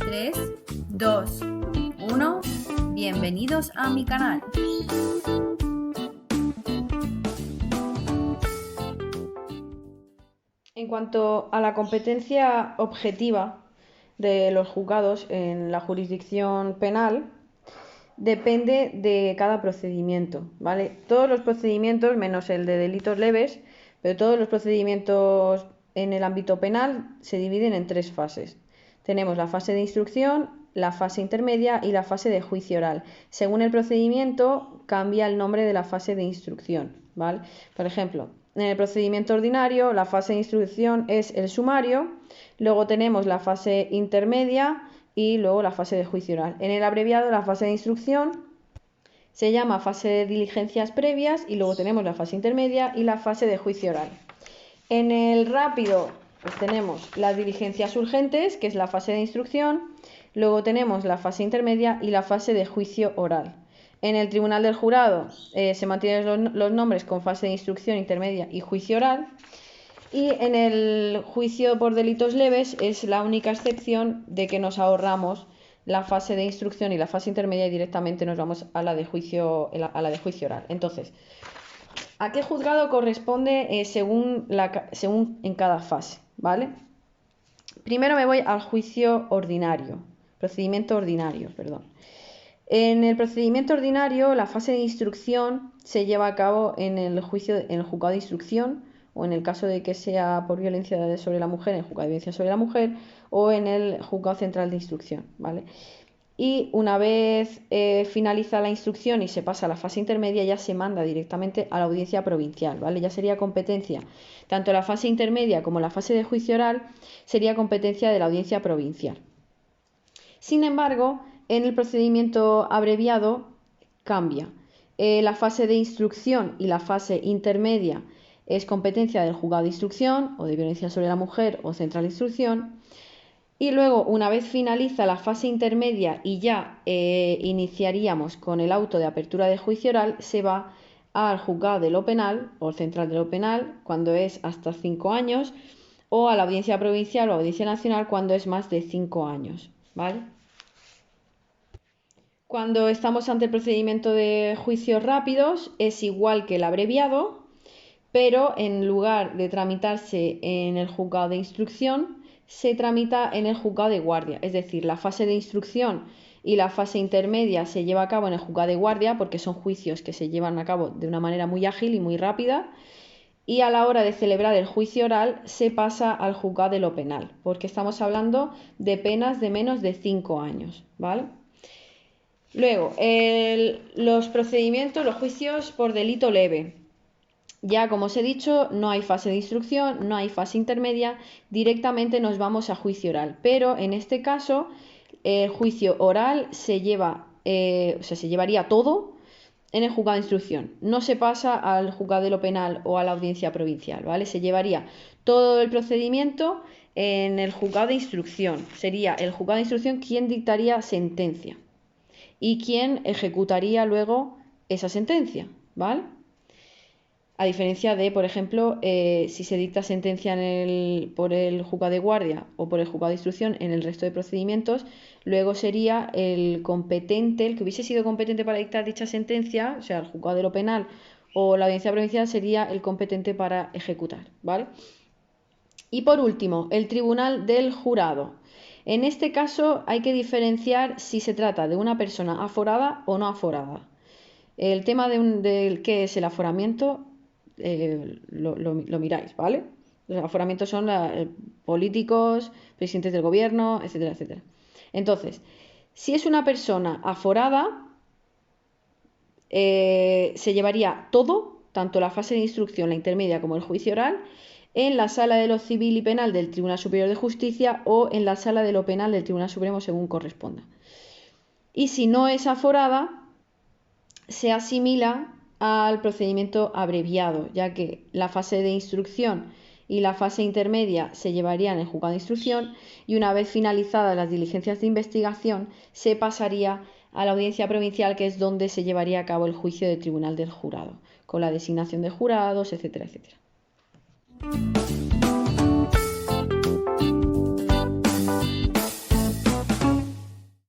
3, 2, 1. Bienvenidos a mi canal. En cuanto a la competencia objetiva de los juzgados en la jurisdicción penal, depende de cada procedimiento, ¿vale? Todos los procedimientos, menos el de delitos leves, pero todos los procedimientos en el ámbito penal se dividen en tres fases. Tenemos la fase de instrucción, la fase intermedia y la fase de juicio oral. Según el procedimiento, cambia el nombre de la fase de instrucción, ¿vale? Por ejemplo, en el procedimiento ordinario, la fase de instrucción es el sumario, luego tenemos la fase intermedia y luego la fase de juicio oral. En el abreviado, la fase de instrucción se llama fase de diligencias previas y luego tenemos la fase intermedia y la fase de juicio oral. En el rápido, pues tenemos las diligencias urgentes, que es la fase de instrucción, luego tenemos la fase intermedia y la fase de juicio oral. En el tribunal del jurado se mantienen los nombres con fase de instrucción, intermedia y juicio oral. Y en el juicio por delitos leves es la única excepción de que nos ahorramos la fase de instrucción y la fase intermedia y directamente nos vamos a la de juicio oral. Entonces, ¿a qué juzgado corresponde según en cada fase? ¿Vale? Primero me voy al juicio ordinario, procedimiento ordinario, perdón. En el procedimiento ordinario, la fase de instrucción se lleva a cabo en el juzgado de instrucción, o en el caso de que sea por violencia sobre la mujer, en el juzgado de violencia sobre la mujer, o en el juzgado central de instrucción, ¿vale? Y una vez finaliza la instrucción y se pasa a la fase intermedia, ya se manda directamente a la audiencia provincial, ¿vale? Ya sería competencia, tanto la fase intermedia como la fase de juicio oral, sería competencia de la audiencia provincial. Sin embargo, en el procedimiento abreviado cambia. La fase de instrucción y la fase intermedia es competencia del juzgado de instrucción o de violencia sobre la mujer o central de instrucción. Y luego, una vez finaliza la fase intermedia y ya iniciaríamos con el auto de apertura de juicio oral, se va al juzgado de lo penal o central de lo penal cuando es hasta 5 años o a la audiencia provincial o audiencia nacional cuando es más de 5 años, ¿vale? Cuando estamos ante el procedimiento de juicios rápidos es igual que el abreviado, pero en lugar de tramitarse en el juzgado de instrucción, se tramita en el juzgado de guardia. Es decir, la fase de instrucción y la fase intermedia se lleva a cabo en el juzgado de guardia porque son juicios que se llevan a cabo de una manera muy ágil y muy rápida. Y a la hora de celebrar el juicio oral se pasa al juzgado de lo penal, porque estamos hablando de penas de menos de 5 años, ¿vale? Luego, los procedimientos, los juicios por delito leve. Ya, como os he dicho, no hay fase de instrucción, no hay fase intermedia, directamente nos vamos a juicio oral. Pero en este caso, el juicio oral se llevaría todo en el juzgado de instrucción. No se pasa al juzgado de lo penal o a la audiencia provincial, ¿vale? Se llevaría todo el procedimiento en el juzgado de instrucción. Sería el juzgado de instrucción quien dictaría sentencia y quien ejecutaría luego esa sentencia, ¿vale? A diferencia de, por ejemplo, si se dicta sentencia por el juzgado de guardia o por el juzgado de instrucción en el resto de procedimientos, luego sería el competente, el que hubiese sido competente para dictar dicha sentencia, o sea, el juzgado de lo penal o la audiencia provincial sería el competente para ejecutar, ¿vale? Y por último, el tribunal del jurado. En este caso hay que diferenciar si se trata de una persona aforada o no aforada. El tema del qué es el aforamiento lo miráis, ¿vale? Los aforamientos son políticos, presidentes del gobierno, etcétera, etcétera. Entonces, si es una persona aforada, se llevaría todo, tanto la fase de instrucción, la intermedia como el juicio oral, en la sala de lo civil y penal del Tribunal Superior de Justicia o en la sala de lo penal del Tribunal Supremo según corresponda. Y si no es aforada, se asimila al procedimiento abreviado, ya que la fase de instrucción y la fase intermedia se llevarían en el juzgado de instrucción y una vez finalizadas las diligencias de investigación se pasaría a la audiencia provincial, que es donde se llevaría a cabo el juicio del tribunal del jurado, con la designación de jurados, etcétera, etcétera.